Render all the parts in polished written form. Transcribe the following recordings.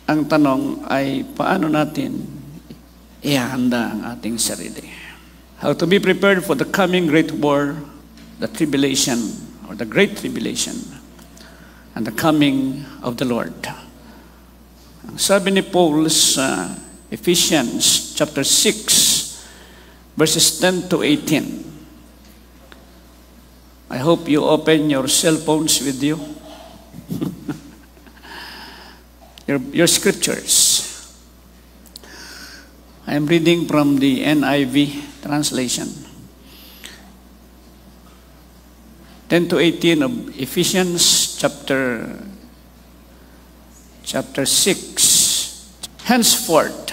ang tanong ay paano natin ihahanda ang ating sarili? How to be prepared for the coming great war, the tribulation, or the great tribulation, and the coming of the Lord. Ang sabi ni Paul sa Ephesians chapter 6, verses 10 to 18. I hope you open your cell phones with you. Your scriptures. I am reading from the NIV translation. 10 to 18 of Ephesians chapter 6. Henceforth,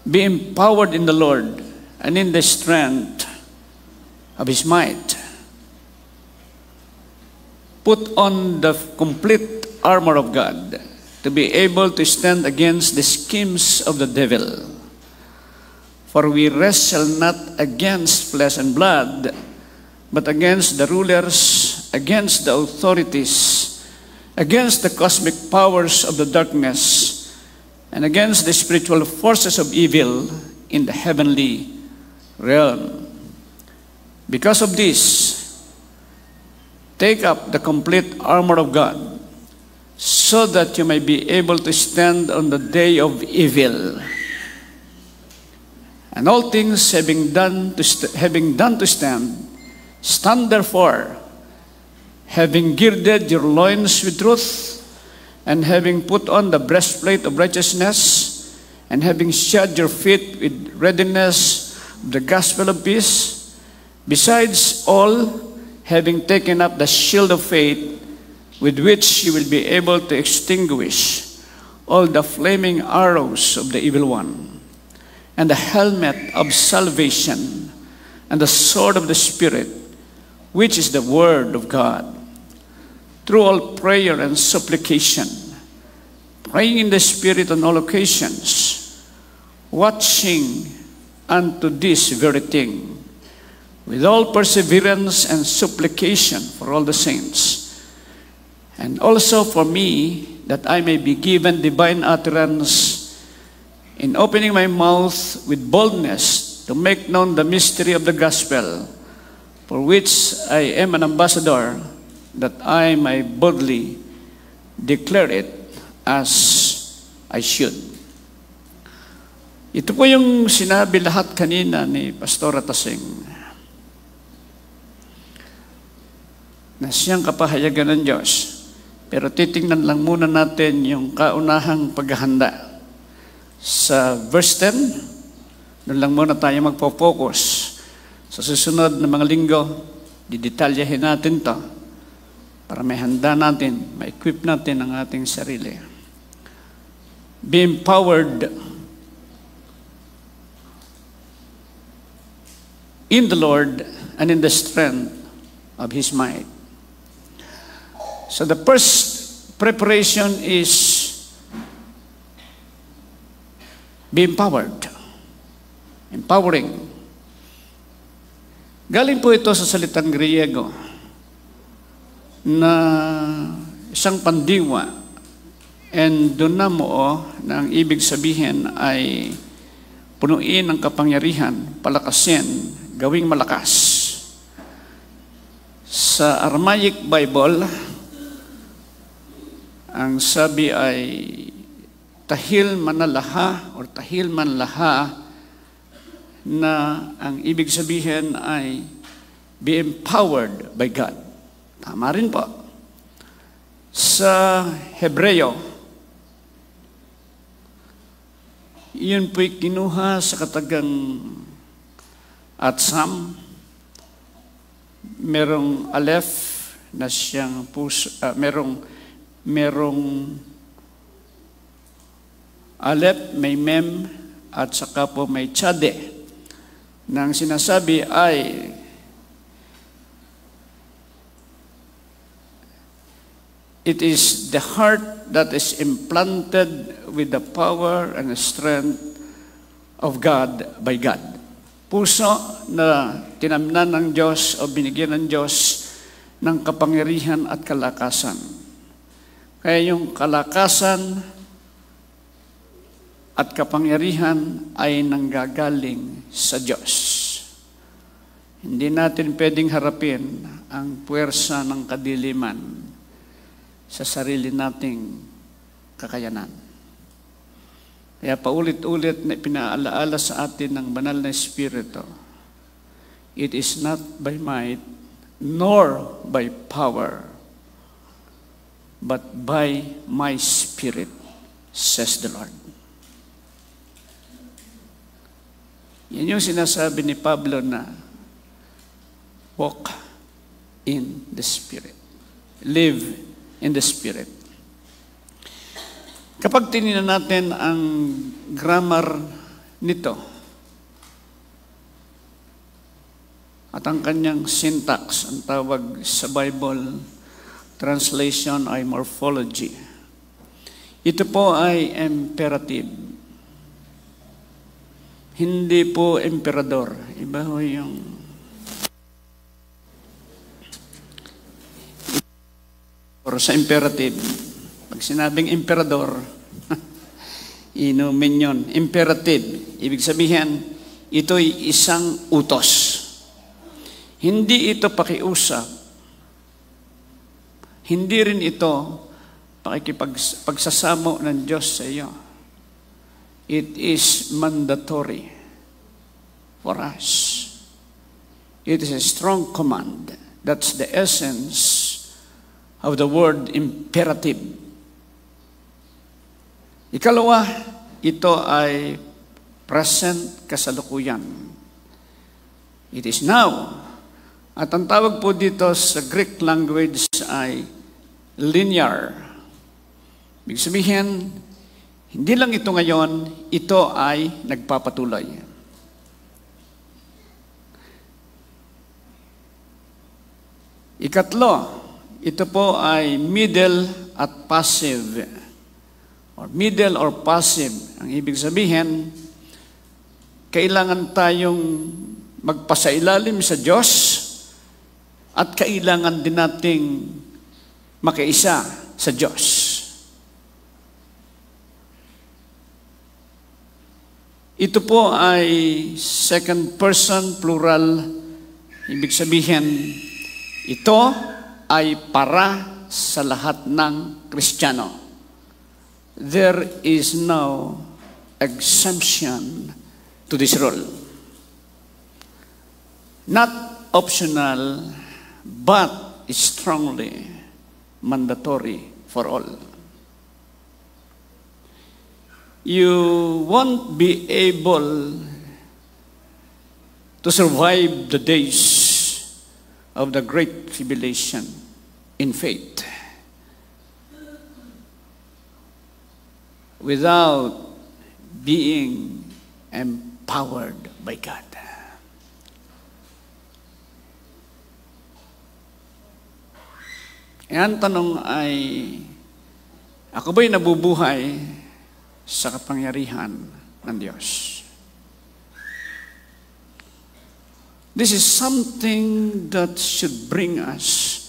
be empowered in the Lord and in the strength of His might. Put on the complete armor of God to be able to stand against the schemes of the devil. For we wrestle not against flesh and blood, but against the rulers, against the authorities, against the cosmic powers of the darkness, and against the spiritual forces of evil in the heavenly realm. Because of this, take up the complete armor of God, so that you may be able to stand on the day of evil. And all things having done to stand, stand therefore, having girded your loins with truth, and having put on the breastplate of righteousness, and having shod your feet with readiness of the gospel of peace, besides all, having taken up the shield of faith, with which you will be able to extinguish all the flaming arrows of the evil one, and the helmet of salvation, and the sword of the Spirit, which is the word of God. Through all prayer and supplication, praying in the Spirit on all occasions, watching unto this very thing, with all perseverance and supplication for all the saints, and also for me, that I may be given divine utterance in opening my mouth with boldness to make known the mystery of the gospel, for which I am an ambassador, that I may boldly declare it as I should. Ito po yung sinabi lahat kanina ni Pastor Tasing, na siyang kapahayagan ng Diyos. Pero titingnan lang muna natin yung kaunahang paghahanda. Sa verse 10, doon lang muna tayo magpo-focus. Sa susunod na mga linggo, didetalyahin natin to para may handa natin, ma-equip natin ang ating sarili. Be empowered in the Lord and in the strength of His might. So the first preparation is be empowered. Empowering. Galing po ito sa salitang Griego na isang pandiwa, and dunamo, na ang ibig sabihin ay punuin ng kapangyarihan, palakasin, gawing malakas. Sa Aramaic Bible, ang sabi ay tahil manalaha or tahil manlaha, na ang ibig sabihin ay be empowered by God. Tama rin po. Sa Hebreo, yun po'y kinuha sa katagang atsam. Merong aleph na siyang puso, merong alep, may mem, at saka po may tsade. Nang sinasabi ay it is the heart that is implanted with the power and the strength of God by God. Puso na tinamnan ng Diyos o binigyan ng Diyos ng kapangyarihan at kalakasan. Kaya yung kalakasan at kapangyarihan ay nanggagaling sa Diyos. Hindi natin pwedeng harapin ang puwersa ng kadiliman sa sarili nating kakayanan. Kaya paulit-ulit na pinaalaala sa atin ng banal na Espiritu, it is not by might nor by power, but by my Spirit, says the Lord. Yan yung sinasabi ni Pablo na walk in the Spirit. Live in the Spirit. Kapag tinignan natin ang grammar nito at ang kanyang syntax, ang tawag sa Bible translation ay morphology. Ito po ay imperative. Hindi po emperador. Iba ho yung or sa imperative. Pag sinabing emperador, inumin yun. Imperative. Ibig sabihin, ito'y isang utos. Hindi ito pakiusap. Hindi rin ito pagsasamo ng Diyos sa iyo. It is mandatory for us. It is a strong command. That's the essence of the word imperative. Ikalawa, ito ay present kasalukuyan. It is now. At ang tawag po dito sa Greek language ay linear. Ibig sabihin, hindi lang ito ngayon, ito ay nagpapatuloy. Ikatlo, ito po ay middle at passive. Or middle or passive. Ang ibig sabihin, kailangan tayong magpasailalim sa Diyos at kailangan din nating makiisa sa Diyos. Ito po ay second person plural. Ibig sabihin, ito ay para sa lahat ng Kristiyano. There is no exemption to this rule. Not optional, but strongly mandatory for all. You won't be able to survive the days of the great tribulation in faith without being empowered by God. Ang tanong ay, ako ba'y nabubuhay sa kapangyarihan ng Diyos? This is something that should bring us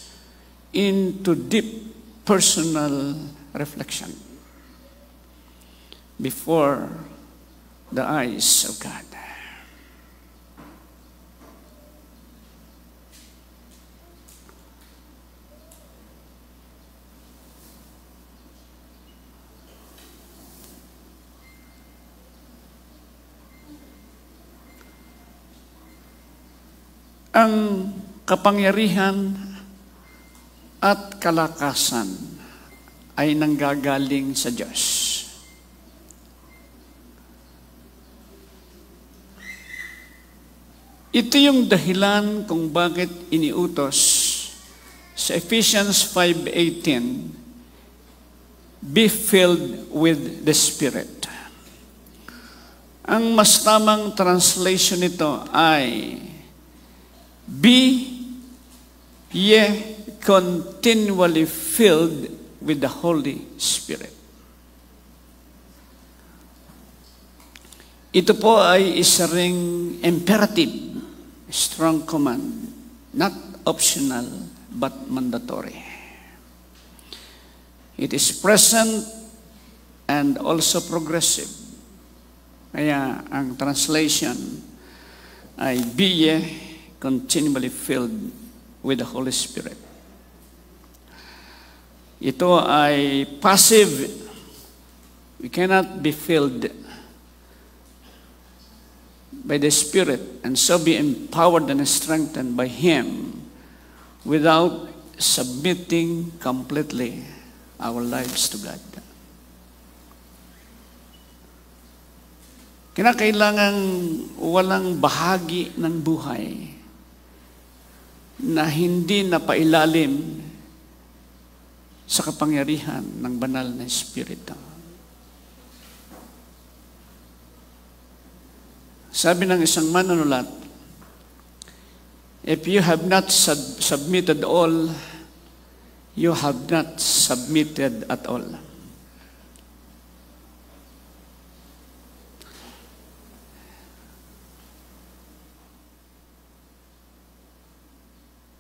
into deep personal reflection before the eyes of God. Ang kapangyarihan at kalakasan ay nanggagaling sa Diyos. Ito yung dahilan kung bakit iniutos sa Ephesians 5:18, be filled with the Spirit. Ang mas tamang translation nito ay be ye continually filled with the Holy Spirit. Ito po ay isa ring imperative, strong command, not optional but mandatory. It is present and also progressive. Kaya ang translation ay be ye continually filled with the Holy Spirit. Ito ay passive. We cannot be filled by the Spirit and so be empowered and strengthened by Him without submitting completely our lives to God. Kinakailangan walang bahagi ng buhay na hindi napailalim sa kapangyarihan ng banal na Espiritu. Sabi ng isang manunulat, if you have not submitted all, you have not submitted at all.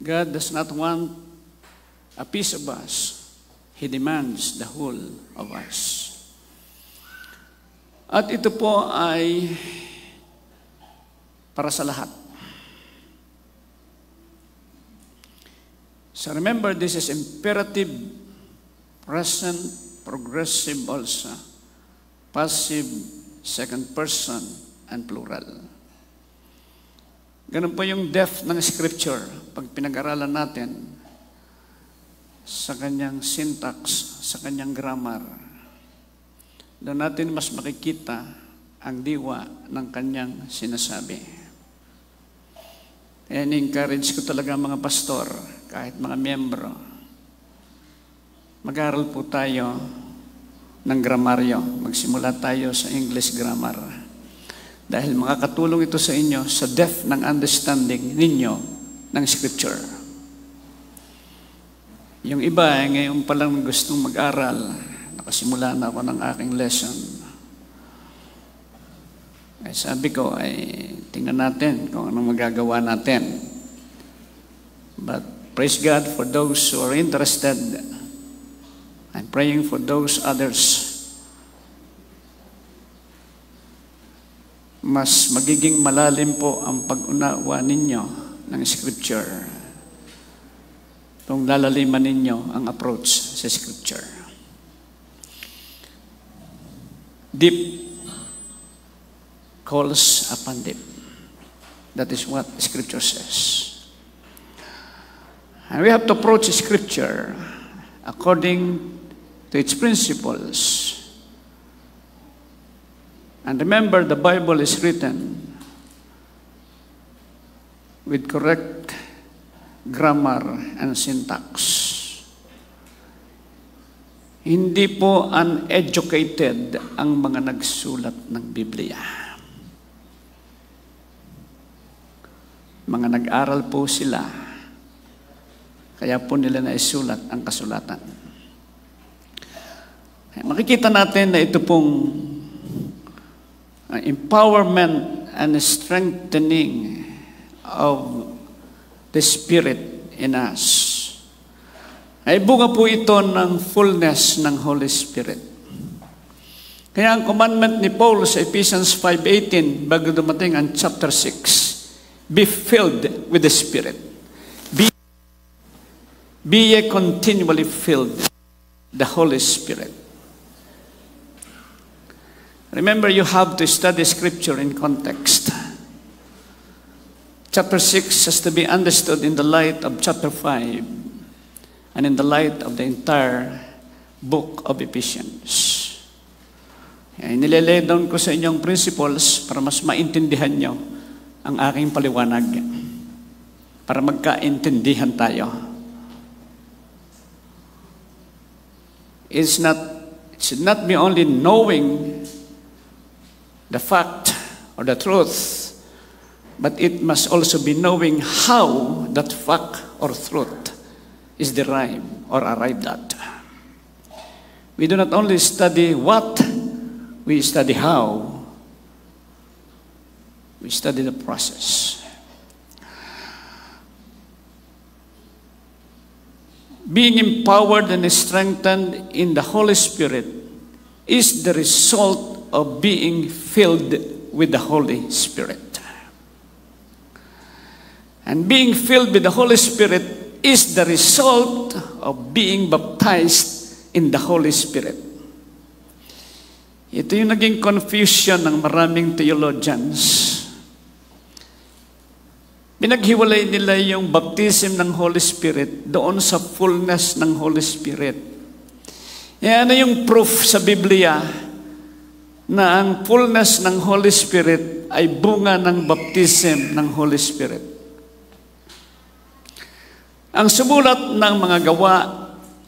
God does not want a piece of us. He demands the whole of us. At ito po ay para sa lahat. So remember, this is imperative, present, progressive also, passive, second person, and plural. Ganun po yung depth ng Scripture pag pinag-aralan natin sa kanyang syntax, sa kanyang grammar. Doon natin mas makikita ang diwa ng kanyang sinasabi. Kaya ni-encourage ko talaga mga pastor, kahit mga miyembro, mag-aral po tayo ng gramaryo. Magsimula tayo sa English grammar. Dahil makakatulong ito sa inyo sa depth ng understanding ninyo ng Scripture. Yung iba, ngayon pa lang gustong mag-aral, nakasimula na ako ng aking lesson. Ay sabi ko, tingnan natin kung anong magagawa natin. But praise God for those who are interested. I'm praying for those others. Mas magiging malalim po ang pag-unawa ninyo ng Scripture kung lalaliman ninyo ang approach sa Scripture. Deep calls upon deep. That is what Scripture says. And we have to approach Scripture according to its principles. And remember, the Bible is written with correct grammar and syntax. Hindi po uneducated ang mga nagsulat ng Biblia. Mga nag-aral po sila, kaya po nila naisulat ang kasulatan. Makikita natin na ito pong empowerment and strengthening of the Spirit in us. Ay bunga po ito ng fullness ng Holy Spirit. Kaya ang commandment ni Paul sa Ephesians 5:18 bago dumating ang chapter 6, be filled with the Spirit. Be ye continually filled with the Holy Spirit. Remember, you have to study Scripture in context. Chapter 6 has to be understood in the light of chapter 5 and in the light of the entire book of Ephesians. Nilelay down ko sa inyong principles para mas maintindihan nyo ang aking paliwanag. Para magkaintindihan tayo. It should not be only knowing the fact or the truth, but it must also be knowing how that fact or truth is derived or arrived at. We do not only study what, we study how. We study the process. Being empowered and strengthened in the Holy Spirit is the result of being filled with the Holy Spirit. And being filled with the Holy Spirit is the result of being baptized in the Holy Spirit. Ito yung naging confusion ng maraming theologians. Pinaghiwalay nila yung baptism ng Holy Spirit doon sa fullness ng Holy Spirit. Yan ano yung proof sa Biblia na ang fullness ng Holy Spirit ay bunga ng baptism ng Holy Spirit. Ang sumulat ng mga gawa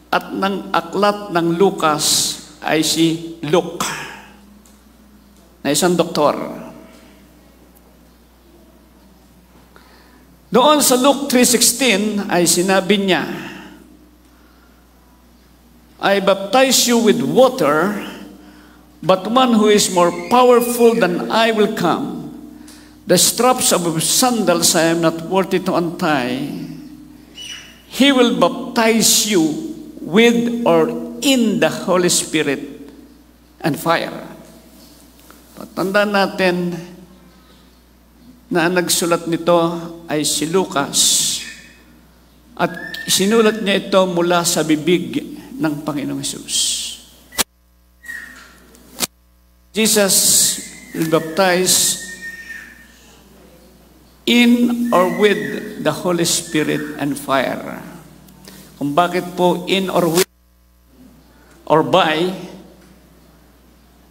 at ng aklat ng Lucas ay si Luke, na isang doktor. Doon sa Luke 3:16 ay sinabi niya, I baptize you with water, but one who is more powerful than I will come. The straps of his sandals I am not worthy to untie. He will baptize you with or in the Holy Spirit and fire. Tandaan natin na ang nagsulat nito ay si Lucas at sinulat niya ito mula sa bibig ng Panginoong Hesus. Jesus will baptize in or with the Holy Spirit and fire. Kung bakit po in or with or by,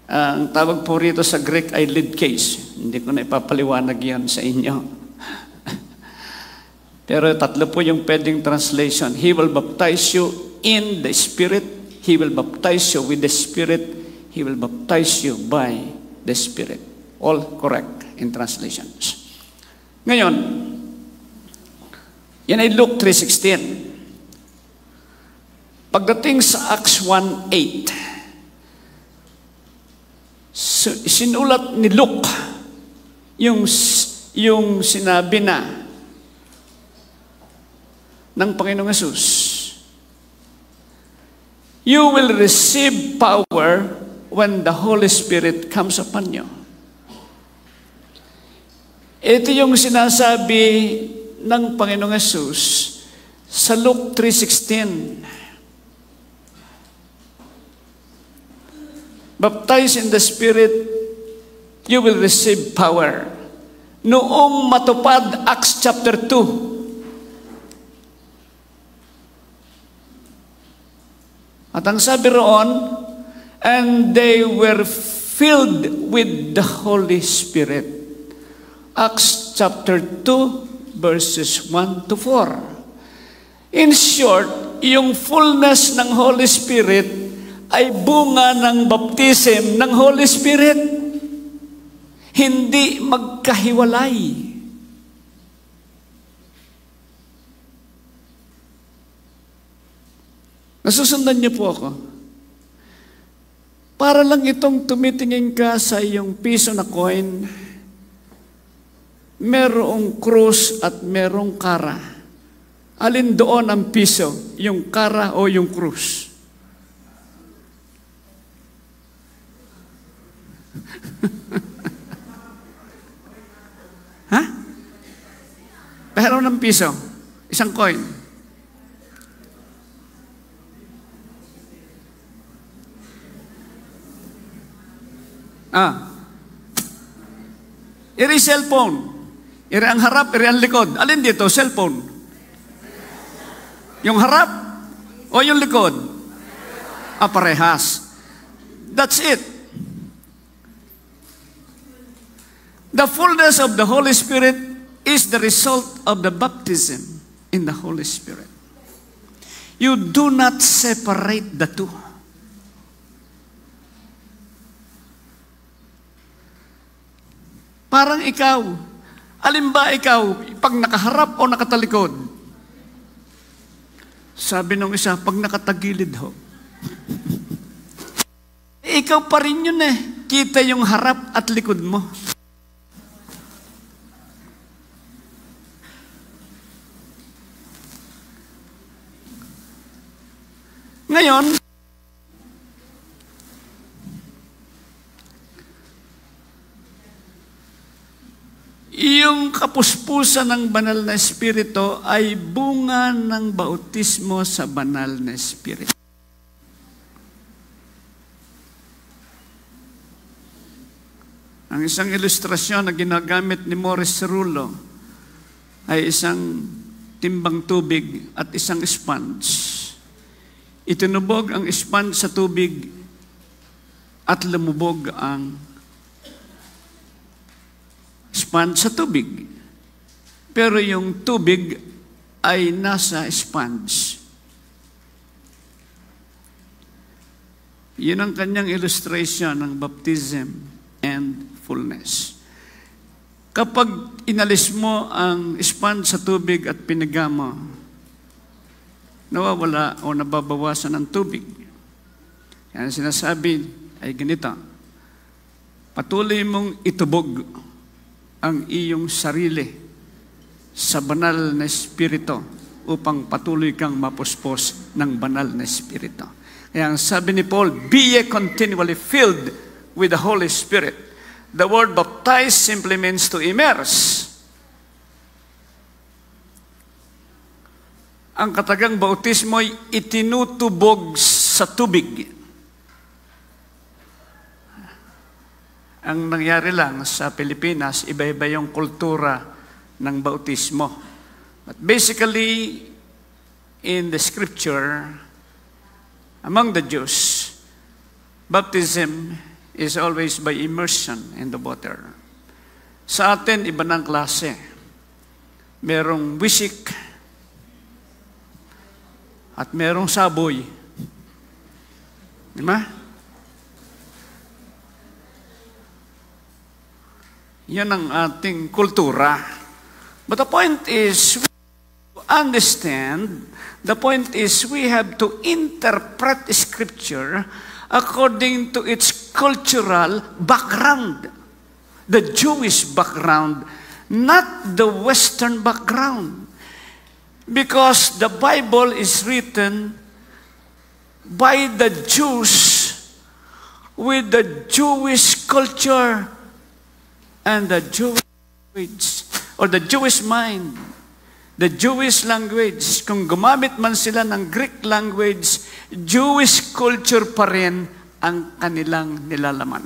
ang tawag po rito sa Greek ay lead case. Hindi ko na ipapaliwanag yan sa inyo. Pero tatlo po yung pwedeng translation. He will baptize you in the Spirit. He will baptize you with the Spirit. He will baptize you by the Spirit. All correct in translations. Ngayon, yan ay Luke 3:16. Pagdating sa Acts 1:8, sinulat ni Luke yung sinabi na ng Panginoong Hesus. You will receive power when the Holy Spirit comes upon you. Ito yung sinasabi ng Panginoong Hesus sa Luke 3:16. Baptized in the Spirit, you will receive power. Noong matupad Acts chapter 2. At ang sabi roon, and they were filled with the Holy Spirit. Acts chapter 2, verses 1 to 4. In short, yung fullness ng Holy Spirit ay bunga ng baptism ng Holy Spirit. Hindi magkahiwalay. Nasusundan niyo po ako? Para lang itong tumitingin ka sa iyong piso na coin, merong krus at merong kara. Alin doon ang piso? Yung kara o yung krus? Ha? Pero ng piso, isang coin. Iri cellphone. Iri ang harap, iri ang likod. Alin dito? Cellphone. Yung harap o yung likod? Parehas. That's it. The fullness of the Holy Spirit is the result of the baptism in the Holy Spirit. You do not separate the two. Parang ikaw, alin ba ikaw, pag nakaharap o nakatalikod? Sabi nung isa, pag nakatagilid ho. Ikaw pa rin yun eh. Kita yung harap at likod mo. Ngayon, Yung kapuspusan ng banal na Espiritu ay bunga ng bautismo sa banal na Espiritu. Ang isang ilustrasyon na ginagamit ni Morris Cerullo ay isang timbang tubig at isang sponge. Itinubog ang sponge sa tubig at lumubog ang sponge sa tubig. Pero yung tubig ay nasa sponge. Yun ang kanyang illustration ng baptism and fullness. Kapag inalis mo ang sponge sa tubig at piniga mo, nawawala o nababawasan ng tubig. Kaya sinasabi ay ganito, patuloy mong itubog ang iyong sarili sa banal na Espiritu upang patuloy kang mapuspos ng banal na Espiritu. Kaya ang sabi ni Paul, be ye continually filled with the Holy Spirit. The word baptize simply means to immerse. Ang katagang bautismo ay itinutubog sa tubig. Ang nangyari lang sa Pilipinas, iba-iba yung kultura ng bautismo. But basically, in the scripture, among the Jews, baptism is always by immersion in the water. Sa atin, iba ng klase. Merong wisik at merong saboy. Di ba? Yan ang ating kultura. But the point is, the point is we have to interpret Scripture according to its cultural background, the Jewish background, not the Western background. Because the Bible is written by the Jews with the Jewish culture and the Jewish language, or the Jewish mind, the Jewish language. Kung gumamit man sila ng Greek language, Jewish culture pa rin ang kanilang nilalaman.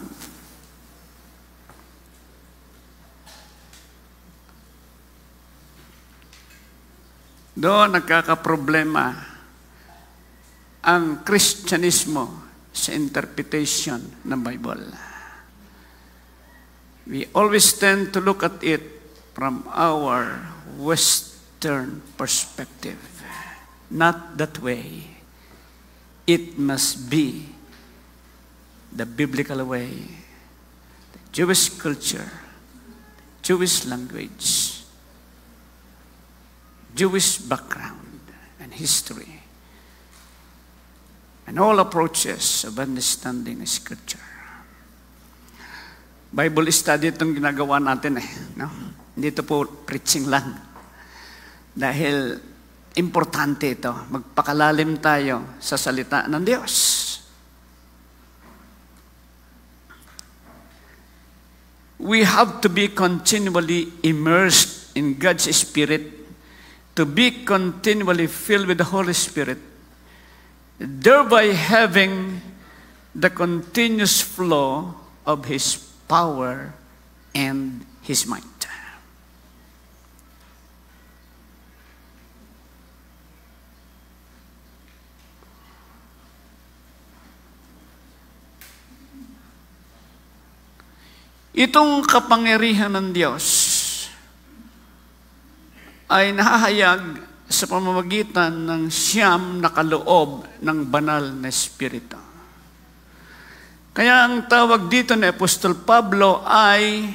Doon nagkakaproblema ang Kristyanismo sa interpretation ng Bible. We always tend to look at it from our Western perspective. Not that way. It must be the biblical way, the Jewish culture, Jewish language, Jewish background and history, and all approaches of understanding Scripture. Bible study itong ginagawa natin no? Hindi ito po preaching lang. Dahil importante ito, magpakalalim tayo sa salita ng Diyos. We have to be continually immersed in God's Spirit, to be continually filled with the Holy Spirit, thereby having the continuous flow of His power and His might. Itong kapangyarihan ng Diyos ay nahahayag sa pamamagitan ng siyam na kaloob ng banal na Espiritu. Kaya ang tawag dito ni Apostol Pablo ay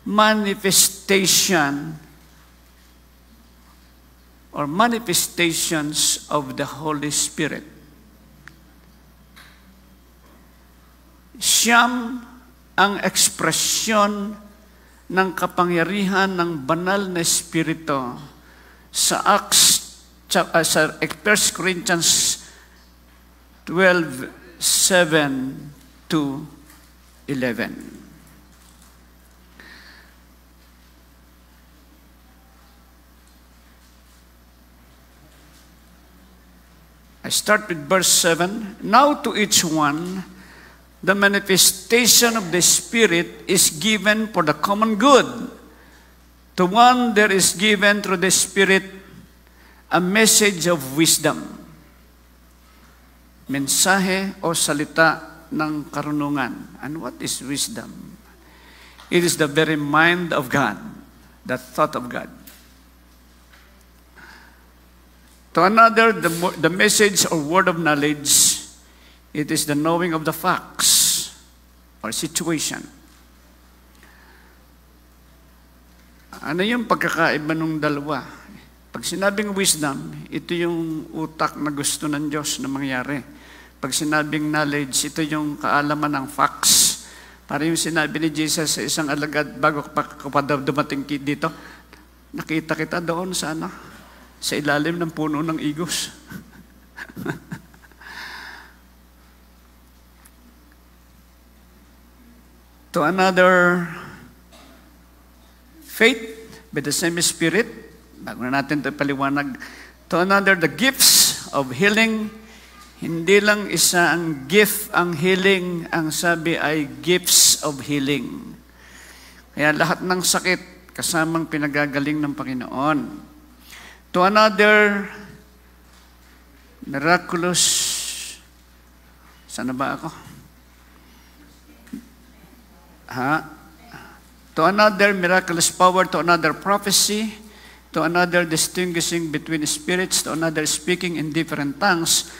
manifestation or manifestations of the Holy Spirit. Siyam ang ekspresyon ng kapangyarihan ng banal na Espiritu sa Acts, sa 1 Corinthians 12:7-11. I start with verse 7. Now to each one, the manifestation of the Spirit is given for the common good. To one there is given through the Spirit a message of wisdom. Mensahe o salita ng karunungan. And what is wisdom? It is the very mind of God, the thought of God. To another, the message or word of knowledge, it is the knowing of the facts or situation. Ano yung pagkakaiba ng dalawa? Pag sinabing wisdom, ito yung utak na gusto ng Diyos na mangyari. Pag sinabing knowledge, ito yung kaalaman ng facts. Para yung sinabi ni Jesus sa isang alagad bago pa dumating dito, nakita kita doon sa sa ilalim ng puno ng igos. To another, faith by the same Spirit. Bago na natin ito paliwanag. To another, the gifts of healing. Hindi lang isa ang gift ang healing. Ang sabi ay gifts of healing. Kaya lahat ng sakit kasamang pinagagaling ng Panginoon. To another, miraculous. Sana ba ako? To another, miraculous power. To another, prophecy. To another, distinguishing between spirits. To another, speaking in different tongues.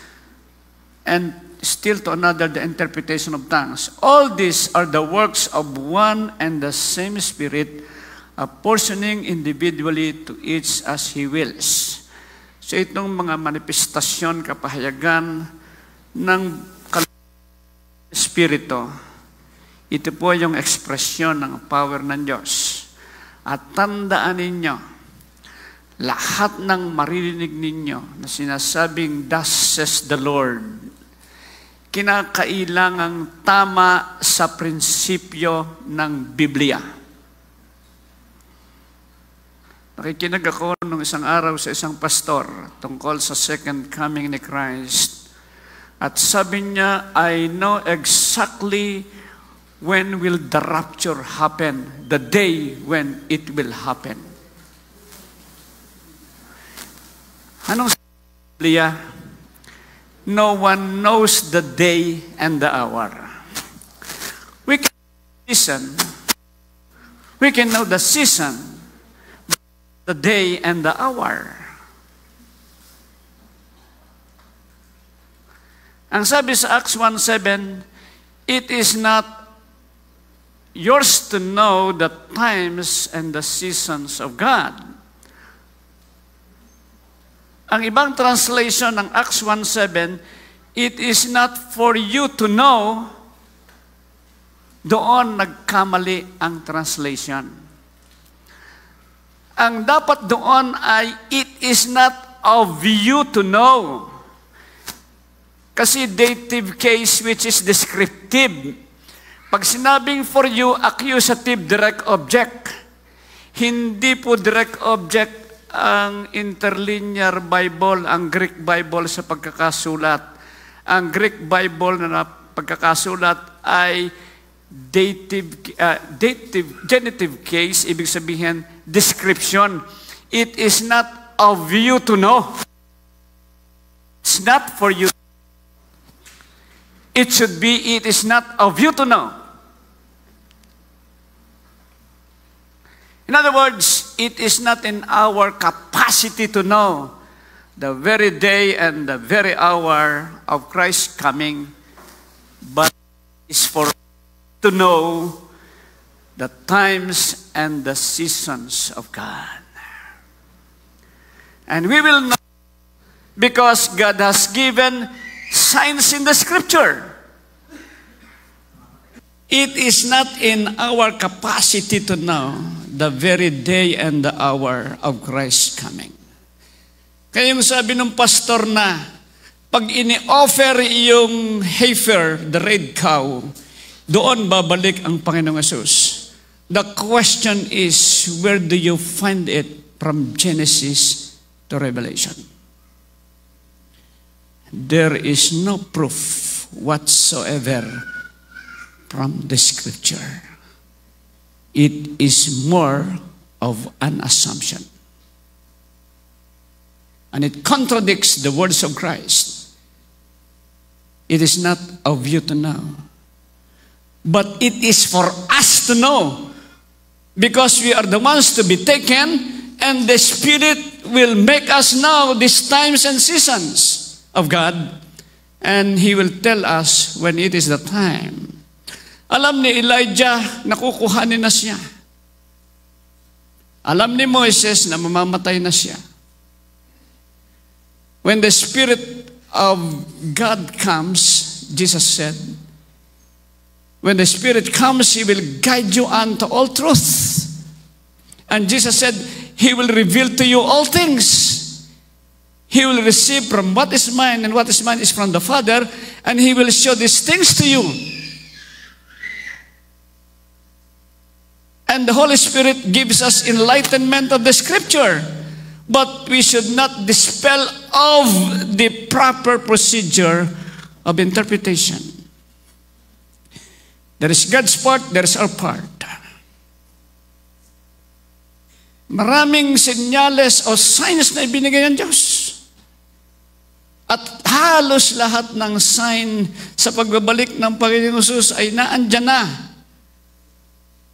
And still to another, the interpretation of tongues. All these are the works of one and the same Spirit, apportioning individually to each as He wills. So itong mga manifestasyon, kapahayagan ng Espiritu, ito po yung ekspresyon ng power ng Diyos. At tandaan ninyo, lahat ng maririnig ninyo na sinasabing, "Thus says the Lord," kinakailangang tama sa prinsipyo ng Biblia. Nakikinig ako nung isang araw sa isang pastor tungkol sa second coming ni Christ. At sabi niya, "I know exactly when will the rapture happen, the day when it will happen." Anong sabi ng Biblia? No one knows the day and the hour. We can listen. We can know the season, the day and the hour. Ang sabi sa Acts 1:7, it is not yours to know the times and the seasons of God. Ang ibang translation ng Acts 1:7, it is not for you to know. Doon nagkamali ang translation. Ang dapat doon ay, it is not of you to know. Kasi dative case which is descriptive. Pag sinabing for you, accusative direct object. Hindi po direct object ang interlinear Bible, ang Greek Bible sa pagkakasulat. Ang Greek Bible na pagkakasulat ay genitive case, ibig sabihin description. It is not of you to know. It's not for you. It should be, it is not of you to know. In other words, it is not in our capacity to know the very day and the very hour of Christ's coming, but it is for us to know the times and the seasons of God. And we will know because God has given signs in the Scripture. It is not in our capacity to know the very day and the hour of Christ's coming. Kaya yung sabi ng pastor na, pag ini-offer yung heifer, the red cow, doon babalik ang Panginoong Hesus. The question is, where do you find it from Genesis to Revelation? there is no proof whatsoever from the Scripture. It is more of an assumption. And it contradicts the words of Christ. It is not of you to know, but it is for us to know, because we are the ones to be taken, and the Spirit will make us know these times and seasons of God, and He will tell us when it is the time. Alam ni Elijah, nakukuhanin na siya. Alam ni Moises na mamamatay na siya. When the Spirit of God comes, Jesus said, when the Spirit comes, He will guide you unto all truth. And Jesus said, He will reveal to you all things. He will receive from what is mine, and what is mine is from the Father, and He will show these things to you. And the Holy Spirit gives us enlightenment of the Scripture. But we should not dispel of the proper procedure of interpretation. There is God's part, there is our part. Maraming senyales o signs na ibinigay ng Diyos. At halos lahat ng sign sa pagbabalik ng Panginoong Hesus ay naandyan na.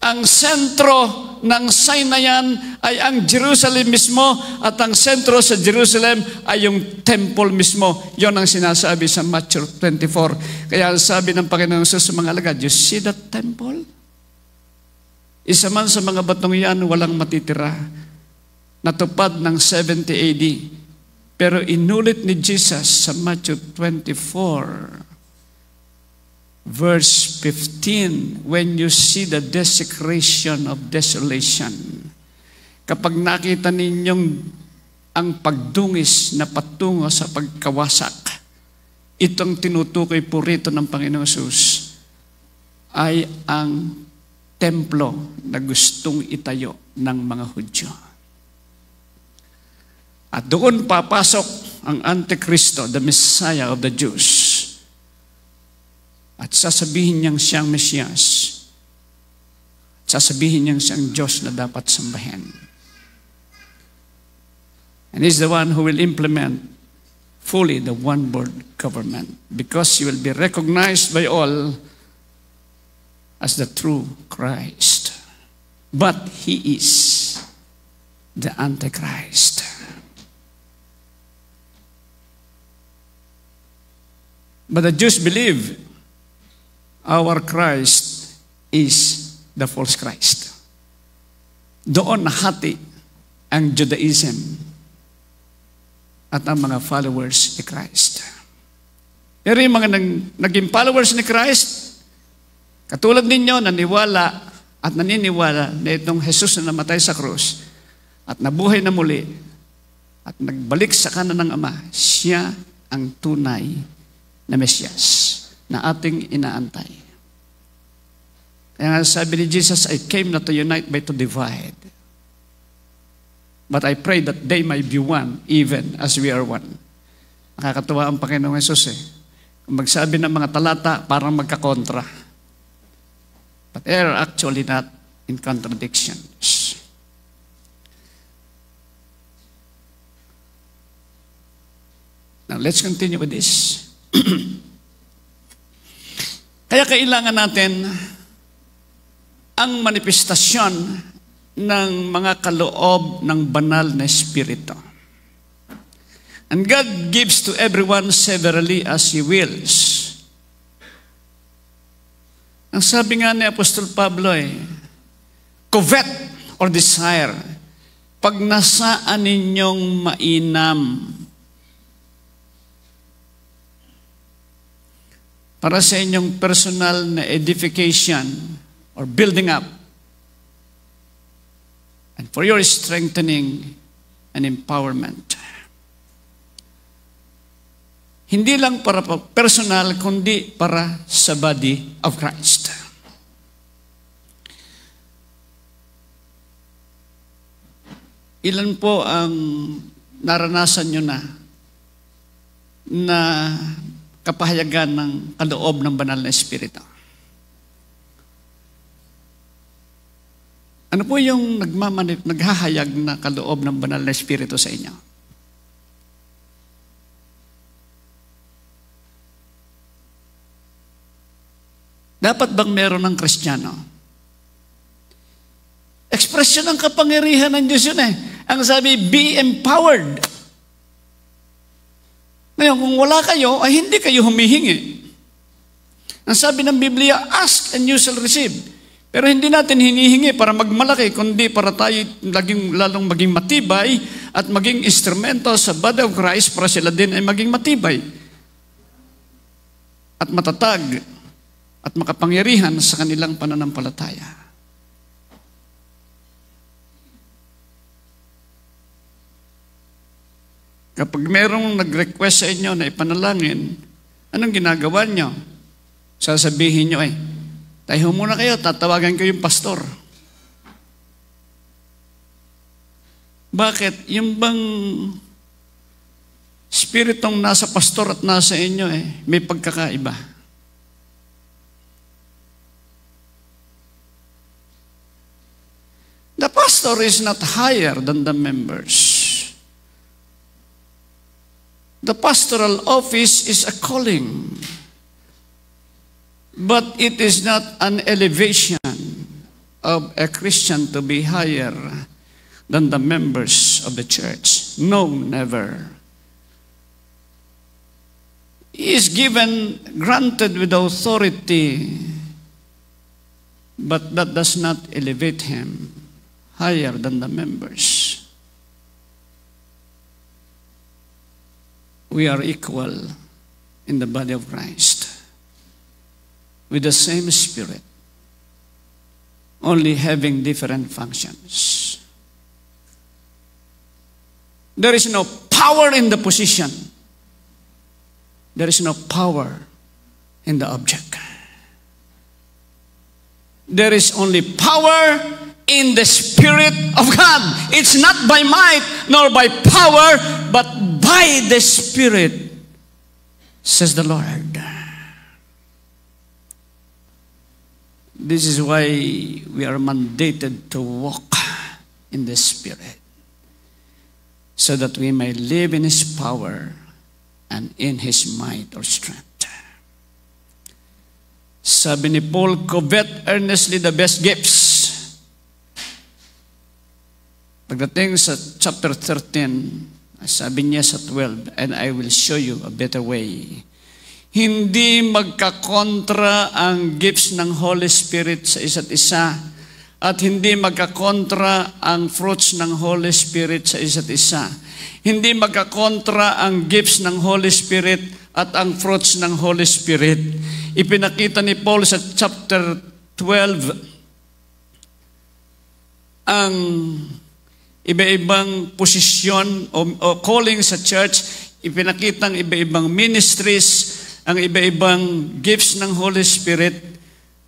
Ang sentro ng sign na yan ay ang Jerusalem mismo, at ang sentro sa Jerusalem ay yung temple mismo. Yon ang sinasabi sa Matthew 24. Kaya sabi ng Panginoong Hesus sa mga alagad, you see that temple? Isa man sa mga batong yan, walang matitira. Natupad ng 70 AD. Pero inulit ni Jesus sa Matthew 24, verse 15, when you see the desecration of desolation, kapag nakita ninyong ang pagdungis na patungo sa pagkawasak, itong tinutukoy po rito ng Panginoong Hesus ay ang templo na gustong itayo ng mga Hudyo. At doon papasok ang Antikristo, the Messiah of the Jews. At sasabihin niyang siyang Mesiyas. Sasabihin niyang siyang Diyos na dapat sambahin. And He's the one who will implement fully the one-world government, because He will be recognized by all as the true Christ. But He is the Antichrist. But the Jews believe our Christ is the false Christ. Doon nahati ang Judaism at ang mga followers ni Christ. Pero yung mga naging followers ni Christ, katulad ninyo, naniwala at naniniwala na itong Jesus na namatay sa krus at nabuhay na muli at nagbalik sa kanan ng Ama, siya ang tunay na Mesiyas na ating inaantay. Kaya sabi ni Jesus, I came not to unite but to divide. But I pray that they may be one, even as we are one. Nakakatuwa ang Panginoong Hesus Kung magsabi ng mga talata, parang magkakontra. But they are actually not in contradictions. Now, let's continue with this. Kaya kailangan natin ang manifestasyon ng mga kaloob ng banal na Espiritu. And God gives to everyone severally as He wills. Ang sabi nga ni Apostol Pablo covet or desire, pag nasaan ninyong mainam, para sa inyong personal na edification or building up, and for your strengthening and empowerment. Hindi lang para personal, kundi para sa body of Christ. Ilan po ang naranasan nyo na na kapahayagan ng kaloob ng banal na Espiritu. Ano po yung naghahayag na kaloob ng banal na Espiritu sa inyo? Dapat bang meron ng Kristiyano? Ekspresyon ng kapangyarihan ng Diyos yun eh. Ang sabi, be empowered. Ngayon, kung wala kayo, ay hindi kayo humihingi. Ang sabi ng Biblia, ask and you shall receive. Pero hindi natin hinihingi para magmalaki, kundi para tayo lalong maging matibay at maging instrumento sa body of Christ para sila din ay maging matibay at matatag at makapangyarihan sa kanilang pananampalataya. Kapag merong nag-request sa inyo na ipanalangin, anong ginagawa nyo? Sasabihin nyo tayo muna kayo, tatawagan ko yung pastor. Bakit? Yung bang spiritong nasa pastor at nasa inyo may pagkakaiba. The pastor is not higher than the members. The pastoral office is a calling, but it is not an elevation of a Christian to be higher than the members of the church. No, never. He is granted with authority, but that does not elevate him higher than the members. We are equal in the body of Christ with the same Spirit, only having different functions. There is no power in the position. There is no power in the object. There is only power in the Spirit of God. It's not by might nor by power, but by the Spirit, says the Lord. This is why we are mandated to walk in the Spirit, so that we may live in His power and in His might or strength. Sabi ni Paul, covet earnestly the best gifts. Pagdating sa chapter 13, sabi niya sa 12, and I will show you a better way. Hindi magkakontra ang gifts ng Holy Spirit sa isa't isa at hindi magkakontra ang fruits ng Holy Spirit sa isa't isa. Hindi magkakontra ang gifts ng Holy Spirit at ang fruits ng Holy Spirit. Ipinakita ni Paul sa chapter 12 ang iba-ibang posisyon o calling sa church, ipinakita ang iba-ibang ministries, ang iba-ibang gifts ng Holy Spirit.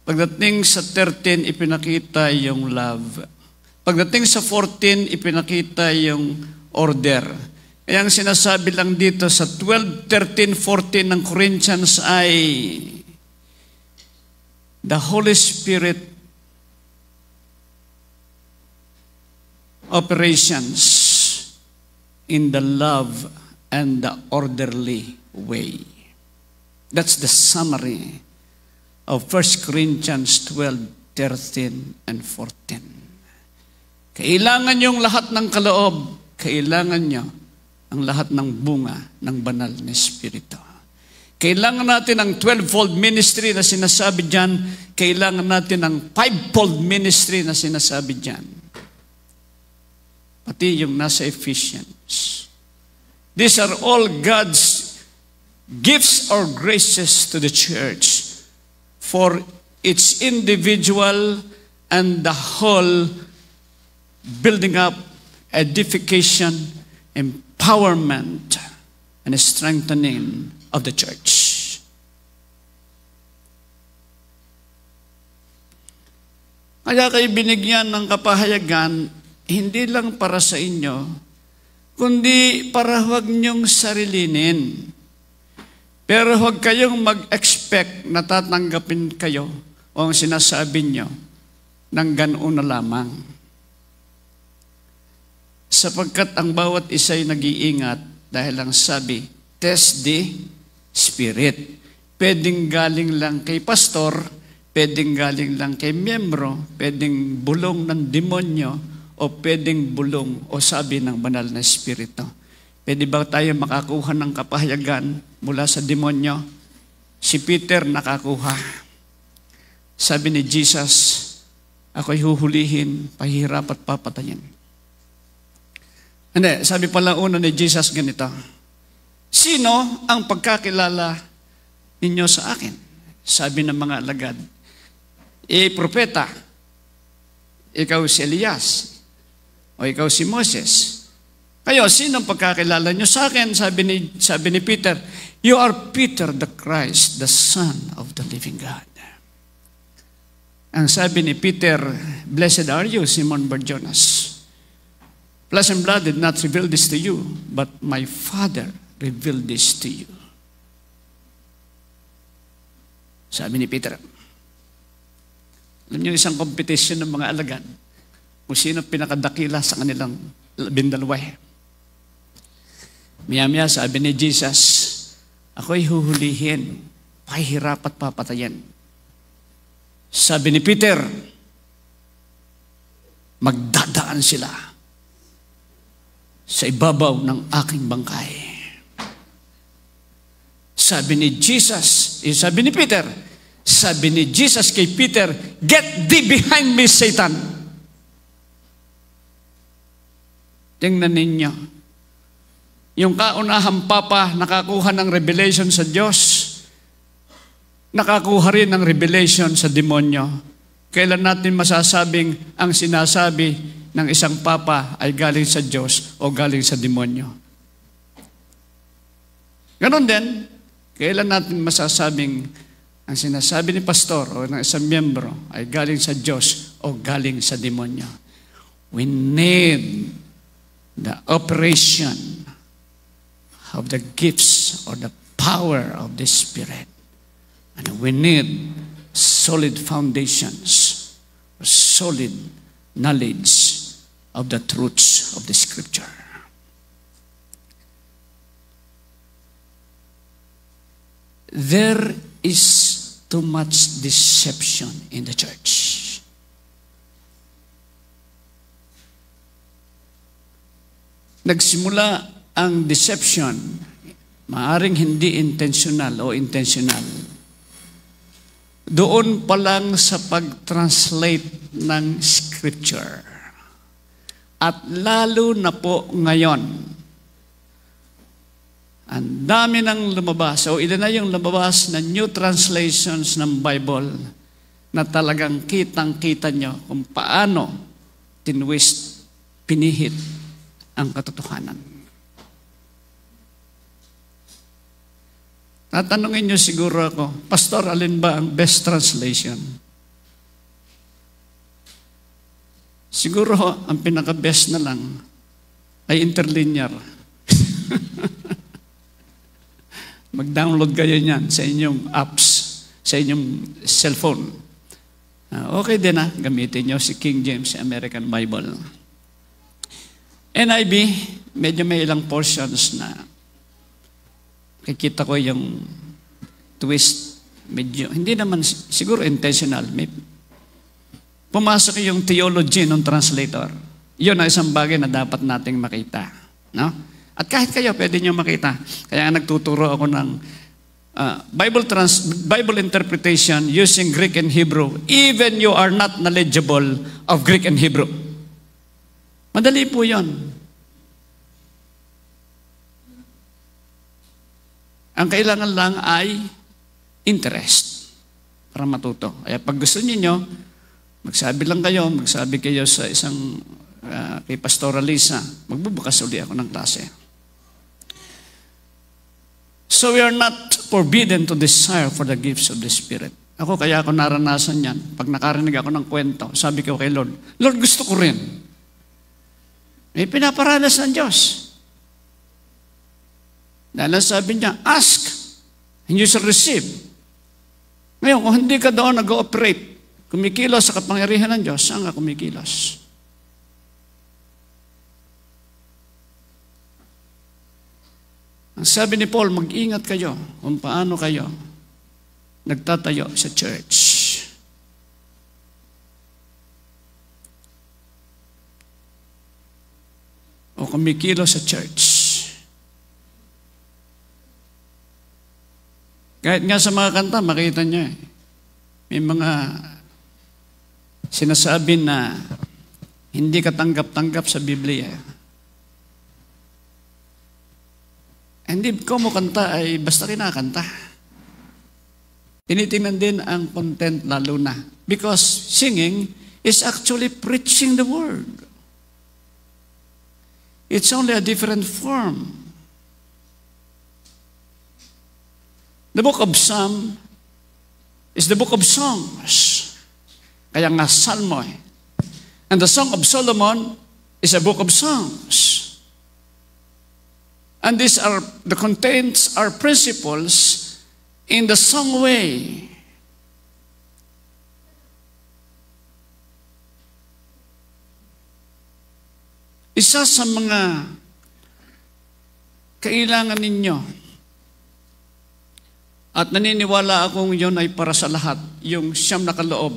Pagdating sa 13, ipinakita yung love. Pagdating sa 14, ipinakita yung order. Kaya ang sinasabi lang dito sa 12, 13, 14 ng Corinthians ay the Holy Spirit operations in the love and the orderly way. That's the summary of 1 Corinthians 12, 13, and 14. Kailangan yung lahat ng kaloob, kailangan nyo ang lahat ng bunga ng banal na Espiritu. Kailangan natin ang 12-fold ministry na sinasabi dyan, kailangan natin ang 5-fold ministry na sinasabi dyan. Pati yung nasa Ephesians. These are all God's gifts or graces to the church for its individual and the whole building up, edification, empowerment, and strengthening of the church. Kaya kayo binigyan ng kapahayagan, hindi lang para sa inyo, kundi para huwag niyong sarilinin. Pero huwag kayong mag-expect na tatanggapin kayo o ang sinasabi nyo ng ganoon na lamang. Sapagkat ang bawat isa'y nag-iingat dahil ang sabi, test the Spirit. Pwedeng galing lang kay pastor, pwedeng galing lang kay miyembro, pwedeng bulong ng demonyo, o pwedeng bulong o sabi ng banal na Espiritu. Pwede ba tayo makakuha ng kapahayagan mula sa demonyo? Si Peter nakakuha. Sabi ni Jesus, ako'y huhulihin, pahihirap at papatayin. Hindi, sabi pala una ni Jesus ganito, sino ang pagkakilala ninyo sa akin? Sabi ng mga alagad, propeta, ikaw si Elias, o ikaw si Moses. Kayo, sino ang pagkakilala nyo sa akin? Sabi ni Peter, you are Peter the Christ, the Son of the living God. Ang sabi ni Peter, blessed are you, Simon Bar-Jonas. Flesh and blood did not reveal this to you, but my Father revealed this to you. Sabi ni Peter, alam niyo isang competition ng mga alagad kung sino pinakadakila sa kanilang 12. Maya-maya sabi ni Jesus, ako'y huhulihin, pahihirap at papatayin. Sabi ni Peter, magdadaan sila sa ibabaw ng aking bangkay. Sabi ni Jesus, sabi ni Peter, sabi ni Jesus kay Peter, get thee behind me, Satan. Tingnan ninyo, yung kaunahang papa nakakuha ng revelation sa Diyos, nakakuha rin ng revelation sa demonyo. Kailan natin masasabing ang sinasabi ng isang papa ay galing sa Diyos o galing sa demonyo? Ganon din, kailan natin masasabing ang sinasabi ni pastor o ng isang miyembro ay galing sa Diyos o galing sa demonyo? We need the operation of the gifts or the power of the Spirit. And we need solid foundations, solid knowledge of the truths of the Scripture. There is too much deception in the church. Nagsimula ang deception, maaring hindi intentional o intentional, doon pa lang sa pag-translate ng Scripture. At lalo na po ngayon, ang dami nang lumabas, o ilan na yung lumabas na new translations ng Bible na talagang kitang-kita nyo kung paano tinwist, pinihit ang katotohanan. Tatanungin nyo siguro ako, Pastor, alin ba ang best translation? Siguro ang pinaka-best na lang ay interlinear. Mag-download kayo niyan sa inyong apps, sa inyong cellphone. Okay din gamitin nyo si King James American Bible. NIV, medyo may ilang portions na kikita ko yung twist, medyo, hindi naman siguro intentional. May pumasok yung theology ng translator. Yun ang isang bagay na dapat nating makita. No? At kahit kayo, pwede nyo makita. Kaya nagtuturo ako ng Bible interpretation using Greek and Hebrew, even you are not knowledgeable of Greek and Hebrew. Madali po yun. Ang kailangan lang ay interest para matuto. Kaya pag gusto niyo, magsabi lang kayo, magsabi kayo sa isang kay Pastora Lisa, magbubukas uli ako ng klase. So we are not forbidden to desire for the gifts of the Spirit. Ako, kaya ako naranasan yan. Pag nakarinig ako ng kwento, sabi ko kay Lord, Lord, gusto ko rin. May pinaparanas ng Diyos. Dahil sabi niya, ask and you shall receive. Ngayon, kung hindi ka doon nag-ooperate, kumikilos sa kapangyarihan ng Diyos, saan ka kumikilos? Ang sabi ni Paul, mag-ingat kayo kung paano kayo nagtatayo sa church. O kumikilos sa church. Kahit nga sa mga kanta, makita niyo may mga sinasabi na hindi ka tanggap-tanggap sa Biblia. Hindi ko mo kanta ay basta kinakanta. Tinitingnan din ang content lalo na. Because singing is actually preaching the word. It's only a different form. The book of Psalm is the book of songs. Kaya nga Salmo. And the Song of Solomon is a book of songs. And these are, the contents are principles in the song way. Isa sa mga kailangan ninyo, at naniniwala akong yun ay para sa lahat, yung siyam na kaloob.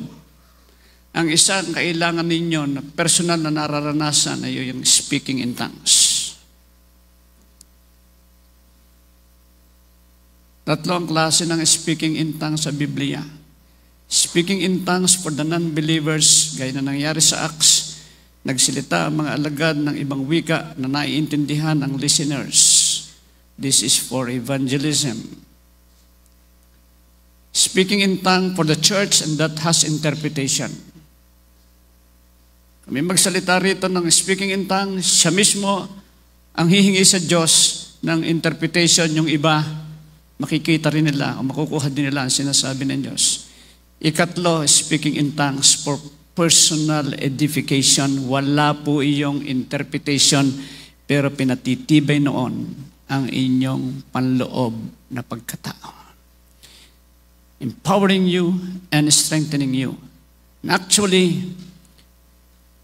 Ang isang kailangan ninyo na personal na nararanasan ay yung speaking in tongues. Tatlong klase ng speaking in tongues sa Biblia. Speaking in tongues for the non-believers, gaya na nangyari sa Acts, nagsilita ang mga alagad ng ibang wika na naiintindihan ng listeners. This is for evangelism. Speaking in tongues for the church, and that has interpretation. Kami magsalita rito ng speaking in tongues, siya mismo ang hihingi sa Diyos ng interpretation, yung iba, makikita rin nila o makukuha din nila ang sinasabi ng Diyos. Ikatlo, speaking in tongues for personal edification. Wala po iyong interpretation, pero pinatitibay noon ang inyong panloob na pagkatao. Empowering you and strengthening you. And actually,